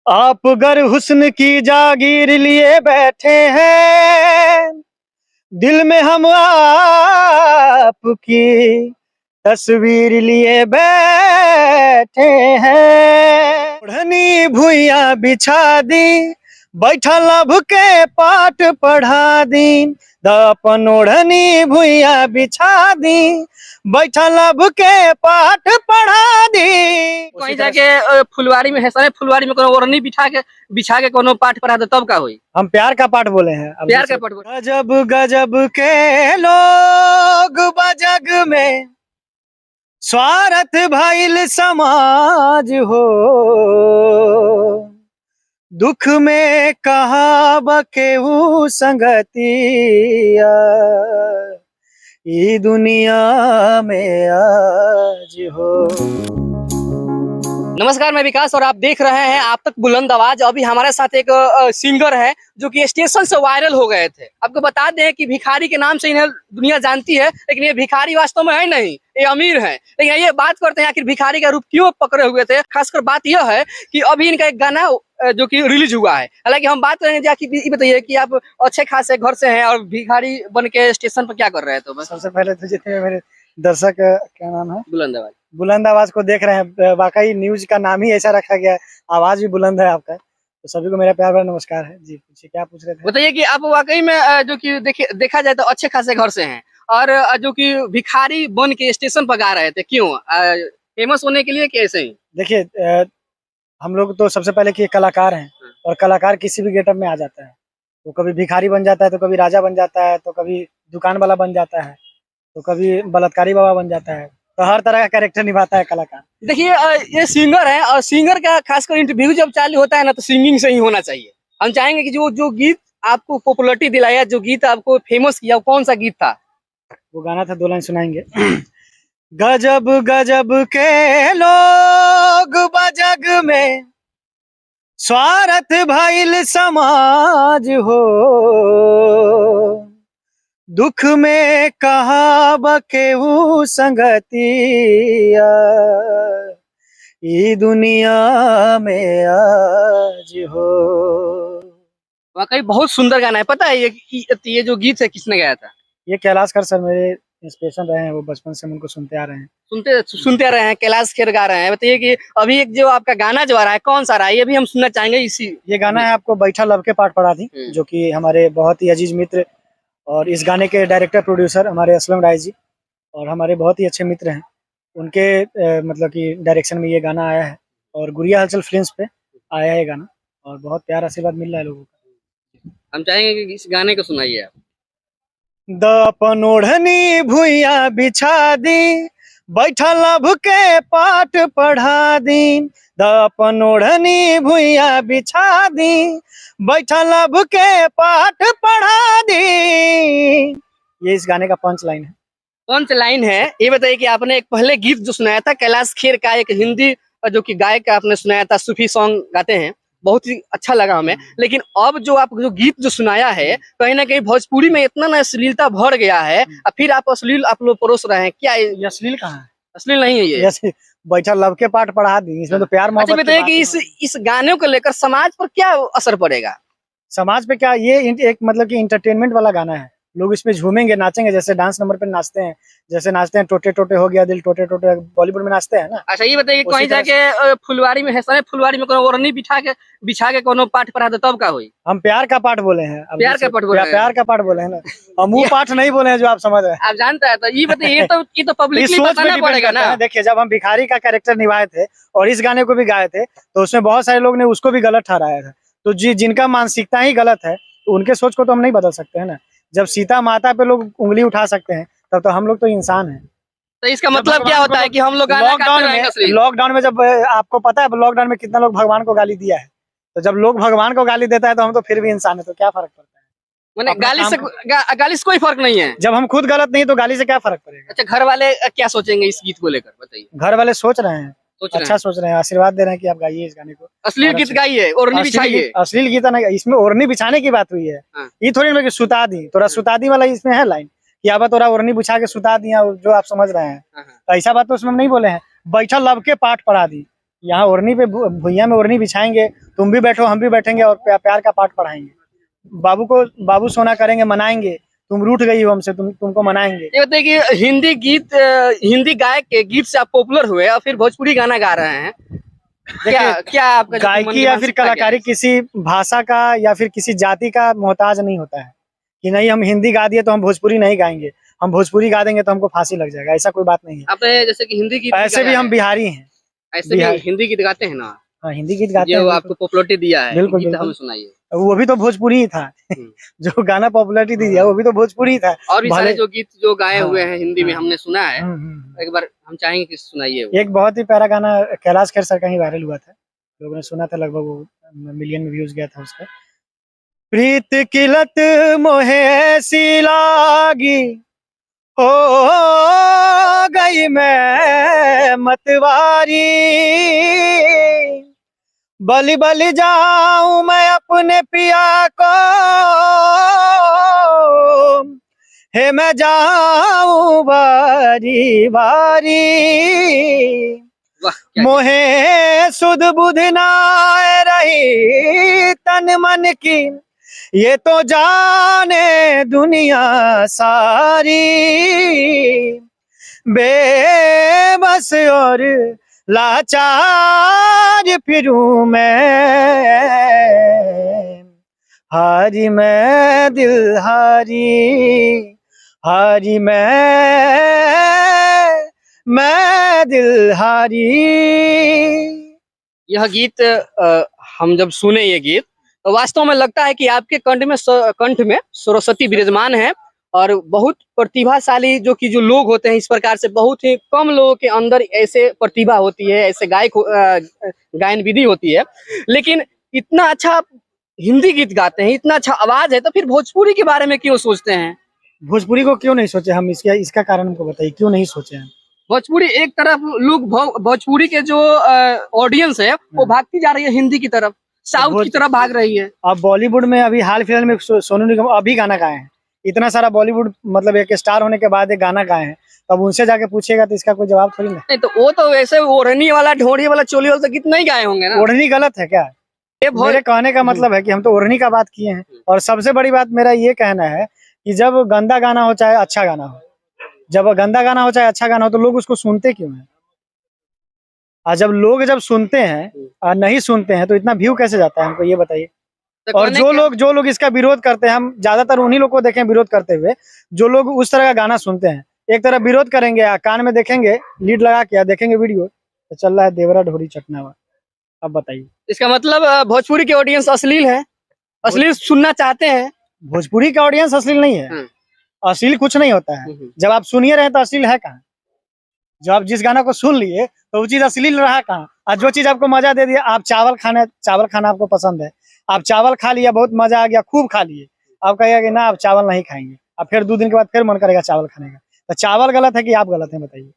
आप गर हुस्न की जागीर लिए बैठे हैं, दिल में हम आपकी तस्वीर लिए बैठे हैं। ओढ़नी भुइया बिछा दी, बैठा लब के पाठ पढ़ा दी, दपन ओढ़नी भुइया बिछा दी, बैठा लब के पाठ पढ़ा दी। कहीं जाके फुलवारी में है सारे फुलवारी में कोनो ओढ़नी बिछा के कोनो पाठ पढ़ा दे तब का होई। हम प्यार का पाठ बोले हैं। प्यार का पाठ बोले। गजब गजब के लोग बजग में, स्वार्थ भइल समाज हो, दुख में कहा बकेहू संगतिया, ई दुनिया में आज हो। नमस्कार, मैं विकास और आप देख रहे हैं आप तक बुलंद आवाज। अभी हमारे साथ एक सिंगर है जो कि स्टेशन से वायरल हो गए थे। आपको बता दें कि भिखारी के नाम से इन्हें दुनिया जानती है, लेकिन ये भिखारी वास्तव में है नहीं, ये अमीर है। लेकिन ये बात करते हैं आखिर भिखारी का रूप क्यों पकड़े हुए थे। खासकर बात यह है कि अभी इनका एक गाना जो कि रिलीज हुआ है। हालांकि हम बात करेंगे ये बताइए कि आप अच्छे खासे घर से हैं और भिखारी बन के स्टेशन पर क्या कर रहे हैं। तो बस सबसे पहले तो जितने मेरे दर्शक, क्या नाम है, बुलंद आवाज, बुलंद आवाज को देख रहे हैं, वाकई न्यूज का नाम ही ऐसा रखा गया है, आवाज भी बुलंद है आपका। तो सभी को मेरा प्यार भरा नमस्कार है जी। पूछिए क्या पूछ रहे थे। बताइए कि आप वाकई में जो कि देखा जाए तो अच्छे खासे घर से हैं और जो कि भिखारी बन के स्टेशन पर गा रहे थे, क्यों? फेमस होने के लिए कैसे ही? देखिए, हम लोग तो सबसे पहले कि कलाकार हैं, और कलाकार किसी भी गेटअप में आ जाता है। तो कभी भिखारी बन जाता है, तो कभी राजा बन जाता है, तो कभी दुकान वाला बन जाता है, तो कभी बलात्कारी बाबा बन जाता है। तो हर तरह का कैरेक्टर निभाता है कलाकार। देखिए ये सिंगर है और सिंगर का खासकर इंटरव्यू जब चालू होता है ना, तो सिंगिंग से ही होना चाहिए। हम चाहेंगे कि जो जो गीत आपको पॉपुलरिटी दिलाया, जो गीत आपको फेमस किया, कौन सा गीत था? वो गाना था, 2 लाइन सुनाएंगे। गजब गजब के लोग बजग में, स्वार्थ भइल समाज हो, दुख में कहा बकेहू संगतिया, ई दुनिया में आज हो। वाकई बहुत सुंदर गाना है। पता है ये जो गीत है किसने गाया था? ये कैलाश खेर सर मेरे इंस्पिरेशन रहे हैं, वो बचपन से हम उनको सुनते आ रहे हैं। सुनते आ रहे हैं, कैलाश खेर गा रहे हैं। बताइए कि अभी एक जो आपका गाना जो आ रहा है कौन सा आ रहा है, ये भी हम सुनना चाहेंगे। ये गाना है आपको बैठा लब के पाठ पढ़ा दी, जो कि हमारे बहुत ही अजीज मित्र और इस गाने के डायरेक्टर प्रोड्यूसर हमारे असलम राय जी, और हमारे बहुत ही अच्छे मित्र हैं। उनके मतलब कि डायरेक्शन में ये गाना आया है, और गुड़िया हलचल फिल्म्स पे आया है ये गाना, और बहुत प्यार आशीर्वाद मिल रहा है लोगों का। हम चाहेंगे कि इस गाने को सुनाइए आप। दपन ओढ़नी भुइया बिछा दी, बैठा लब के पाठ पढ़ा दी, दपन ओढ़नी भुइया बिछा दी, बैठा लब के पाठ पढ़ा दी। ये इस गाने का पंच लाइन है। पंच लाइन है। ये बताइए कि आपने एक पहले गीत जो सुनाया था कैलाश खेर का, एक हिंदी जो कि गायक का आपने सुनाया था, सूफी सॉन्ग गाते हैं, बहुत ही अच्छा लगा हमें। लेकिन अब जो आप जो गीत जो सुनाया है, कहीं ना कहीं भोजपुरी में इतना ना अश्लीलता भर गया है, और फिर आप अश्लील आप लोग परोस रहे हैं। क्या ये अश्लील कहाँ है? अश्लील नहीं है ये। बैठा लब के पाठ पढ़ा दी, इसमें तो प्यार मोहब्बत। अच्छा बताइए कि इस गाने को लेकर समाज पर क्या असर पड़ेगा? समाज पे क्या, ये एक मतलब कि इंटरटेनमेंट वाला गाना है। लोग इसमें झूमेंगे, नाचेंगे, जैसे डांस नंबर पे नाचते हैं, जैसे नाचते हैं टोटे टोटे हो गया दिल, टोटे टोटे बॉलीवुड में नाचते हैं ना। अच्छा ये बताइए कि कहीं जाके फुलवारी में है सारे फुलवारी में कोनो ओढ़नी बिछा के कोनो पाठ पढ़ा दे तब का होई। हम प्यार का पाठ बोले हैं। प्यार का पाठ बोले हैं। प्यार का पाठ बोले हैं ना, हम वो पाठ नहीं बोले हैं जो आप समझ रहे हैं। आप जानते हैं। तो ये बताइए, ये तो पब्लिकली बताना पड़ेगा ना। देखिए, जब हम भिखारी का कैरेक्टर निभाए थे और इस गाने को भी गाए थे, तो उसमें बहुत सारे लोग ने उसको भी गलत ठहराया था। तो जिनका मानसिकता ही गलत है, तो उनके सोच को तो हम नहीं बदल सकते हैं ना। जब सीता माता पे लोग उंगली उठा सकते हैं, तब तो हम लोग तो इंसान हैं। तो इसका मतलब क्या होता है कि हम लोग लॉकडाउन में जब आपको पता है लॉकडाउन में कितना लोग भगवान को गाली दिया है, तो जब लोग भगवान को गाली देता है तो हम तो फिर भी इंसान है, तो क्या फर्क पड़ता है? गाली से कोई फर्क नहीं है। जब हम खुद गलत नहीं तो गाली से क्या फर्क पड़ेगा? अच्छा, घर वाले क्या सोचेंगे इस गीत को लेकर, बताइए। घर वाले सोच रहे हैं, अच्छा सोच रहे हैं, आशीर्वाद दे रहे हैं कि आप गाइए इस गाने को। अश्लील गीत गाइए, ओढ़नी बिछाइए। अश्लील गीत नहीं, इसमें ओढ़नी बिछाने की बात हुई है। ये थोड़ी ना कि सुता दी, तोरा सुता दी वाला इसमें है लाइन कि अब तोरा ओढ़नी बिछा के सुता दिया, जो आप समझ रहे हैं। तो ऐसा बात तो उसमें हम नहीं बोले हैं। बैठा लब के पाठ पढ़ा दी, यहाँ ओढ़नी पे भुइयां में ओढ़नी बिछाएंगे, तुम भी बैठो हम भी बैठेंगे और प्यार का पाठ पढ़ाएंगे। बाबू सोना करेंगे, मनाएंगे। तुम रूठ गई हो हमसे, तुमको मनाएंगे। ये बताइए कि हिंदी गायक के गीत से आप पॉपुलर हुए और फिर भोजपुरी गाना गा रहे हैं, क्या क्या आपका जो मन गायकी की या फिर मानसिकता क्या है? कलाकारी किसी भाषा का या फिर किसी जाति का मोहताज नहीं होता है कि नहीं हम हिंदी गा दिए तो हम भोजपुरी नहीं गाएंगे, हम भोजपुरी गा देंगे तो हमको फांसी लग जाएगा, ऐसा कोई बात नहीं है। आपने जैसे कि हिंदी गीत ऐसे भी हम बिहारी हैं। ऐसे भी हिंदी गीत गाते हैं ना? हाँ, हिंदी गीत गाते जो हैं। आपको पॉपुलरिटी दिया है, बिल्कुल गीत बिल्कुल हमें सुनाइए। वो भी तो भोजपुरी ही था। जो गाना पॉपुलरिटी दिया वो भी तो भोजपुरी ही था। और भी सारे जो गीत जो गाए हुए हैं हिंदी में हाँ, हमने सुना है, हम्म। एक बार हम चाहेंगे कि सुनाइए वो। एक बहुत ही प्यारा गाना कैलाश खेर सर का ही वायरल हुआ था, लोगों ने सुना था, लगभग वो मिलियन में व्यूज गया था उसका। प्रीत की लत मोहे ऐसी लागी, हो गई मैं मतवारी, बलि बलि जाऊं मैं अपने पिया को, हे मैं जाऊं बारी बारी, मोहे सुध बुध नाय रही तन मन की, ये तो जाने दुनिया सारी, बेबस और लाचार फिरूं मैं, हारी मैं दिल हारी मैं दिल हारी। यह गीत हम जब सुने ये गीत तो वास्तव में लगता है कि आपके कंठ में सरस्वती विराजमान है और बहुत प्रतिभाशाली जो लोग होते हैं, इस प्रकार से बहुत ही कम लोगों के अंदर ऐसे प्रतिभा होती है, ऐसे गायन विधि होती है। लेकिन इतना अच्छा आप हिंदी गीत गाते हैं, इतना अच्छा आवाज है, तो फिर भोजपुरी के बारे में क्यों सोचते हैं? भोजपुरी को क्यों नहीं सोचे हम, इसका कारण हमको बताइए, क्यों नहीं सोचे हम? भोजपुरी एक तरफ लोग भोजपुरी के जो ऑडियंस है वो भागती जा रही है हिंदी की तरफ, साउथ की तरफ भाग रही है। अब बॉलीवुड में अभी हाल फिलहाल में सोनू निगम अभी गाना गाए हैं, इतना सारा बॉलीवुड मतलब एक स्टार होने के बाद एक गाना गाए हैं, अब उनसे जाके पूछेगा तो इसका कोई जवाब थोड़ी ना। नहीं तो वो तो वैसे ओढ़नी वाला ढोड़ी वाला चोली वाला तो गीत नहीं गाए होंगे ना। ओढ़नी गलत है क्या? मेरे कहने का मतलब है कि हम तो ओढ़नी का बात किए हैं। और सबसे बड़ी बात मेरा ये कहना है कि जब गंदा गाना हो चाहे अच्छा गाना हो, जब गंदा गाना हो चाहे अच्छा गाना हो, तो लोग उसको सुनते क्यों हैं? और जब लोग सुनते हैं और नहीं सुनते हैं तो इतना व्यू कैसे जाता है, हमको ये बताइए। और जो लोग इसका विरोध करते हैं, हम ज्यादातर उन्हीं लोग को देखें विरोध करते हुए, जो लोग उस तरह का गाना सुनते हैं। एक तरफ विरोध करेंगे, कान में देखेंगे लीड लगा के, देखेंगे वीडियो तो चल रहा है देवरा ढोरी चटनावा। अब बताइए, इसका मतलब भोजपुरी की ऑडियंस अश्लील है, अश्लील सुनना चाहते हैं। भोजपुरी का ऑडियंस अश्लील नहीं है, अश्लील कुछ नहीं होता है। जब आप सुनिए रहे तो अश्लील है कहाँ? जब आप जिस गाना को सुन लिए तो वो चीज अश्लील रहा कहाँ? और जो चीज आपको मजा दे दिया, आप चावल खाना आपको पसंद है, आप चावल खा लिया, बहुत मजा आ गया, खूब खा लिए, आप कहेगा कि ना आप चावल नहीं खाएंगे, अब फिर 2 दिन के बाद फिर मन करेगा चावल खाने का। तो चावल गलत है कि आप गलत हैं, बताइए।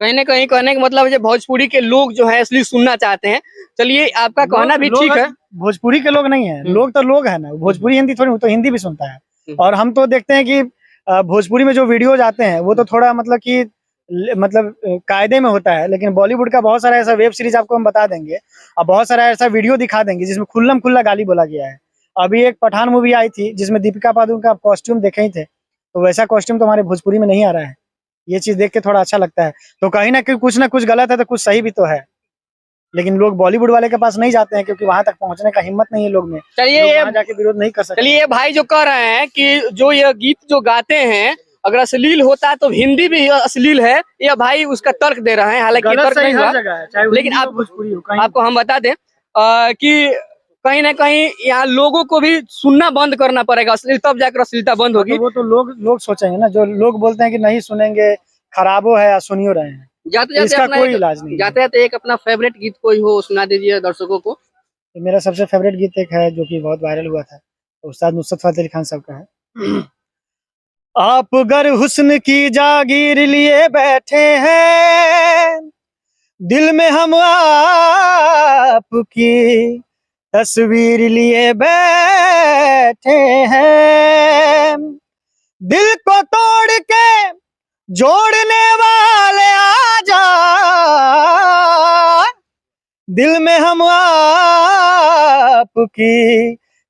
कहीं ना कहीं कहने का मतलब है भोजपुरी के लोग जो है इसलिए सुनना चाहते हैं। चलिए, आपका कहना भी ठीक है। भोजपुरी के लोग नहीं है, लोग तो लोग है ना, भोजपुरी हिंदी थोड़ी, तो हिंदी भी सुनता है। और हम तो देखते हैं कि भोजपुरी में जो वीडियोज आते हैं वो तो थोड़ा मतलब कायदे में होता है, लेकिन बॉलीवुड का बहुत सारा ऐसा वेब सीरीज आपको हम बता देंगे और बहुत सारा ऐसा वीडियो दिखा देंगे जिसमें खुल्लम खुल्ला गाली बोला गया है। अभी एक पठान मूवी आई थी जिसमें दीपिका पादुकोण का कॉस्ट्यूम देखे ही थे, तो वैसा कॉस्ट्यूम तो हमारे भोजपुरी में नहीं आ रहा है। ये चीज देख के थोड़ा अच्छा लगता है। तो कहीं ना कुछ गलत है तो कुछ सही भी तो है, लेकिन लोग बॉलीवुड वाले के पास नहीं जाते हैं क्योंकि वहां तक पहुंचने का हिम्मत नहीं है लोग में। चलिए, जाके विरोध नहीं कर सकते। चलिए, ये भाई जो कह रहे हैं कि जो ये गीत जो गाते हैं अगर अश्लील होता है तो हिंदी भी अश्लील है, ये भाई उसका तर्क दे रहे हैं, हालांकि तर्क नहीं हुआ, लेकिन आपको हम बता दें कि कहीं ना कहीं यहाँ लोगों को भी सुनना बंद करना पड़ेगा, अश्लील तब जाकर अश्लीलता बंद होगी। वो तो लोग सोचेंगे ना, जो लोग बोलते हैं कि नहीं सुनेंगे, खराबो है या सुनियो रहे हैं, जाते इसका कोई इलाज नहीं। जाते एक अपना फेवरेट गीत कोई हो सुना दीजिए दर्शकों को। मेरा सबसे फेवरेट गीत एक है जो कि बहुत वायरल हुआ था, उस्ताद नुसरत फतेह अली खान साहब का है। आप गर हुस्न की जागीर लिए बैठे हैं, दिल में हम आपकी तस्वीर लिए बैठे हैं, दिल को तोड़ के जोड़ने वाले आजा, दिल में हम आपकी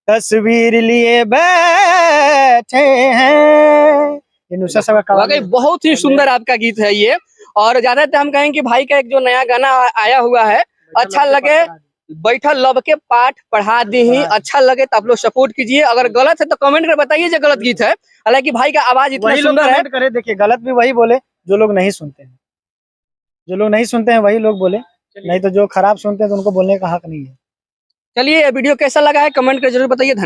तस्वीर लिए बैठे हैं। ये नुसरत साहब का वाकई कव्वाली। बहुत ही सुंदर आपका गीत है ये। और ज्यादातर हम कहेंगे कि भाई का एक जो नया गाना आया हुआ है, अच्छा लगे बैठल लब के पाठ पढ़ा दी ही, अच्छा लगे तो आप लोग सपोर्ट कीजिए। अगर गलत है तो कमेंट कर बताइए जो गलत गीत है। हालांकि भाई का आवाज इतना वही लोग सुंदर है। कमेंट करे, देखिए गलत भी वही बोले जो लोग नहीं सुनते हैं। जो लोग नहीं सुनते हैं वही लोग बोले, नहीं तो जो खराब सुनते हैं तो उनको बोलने का हक नहीं है। चलिए, ये वीडियो कैसा लगा है कमेंट कर जरूर बताइए। धन्यवाद।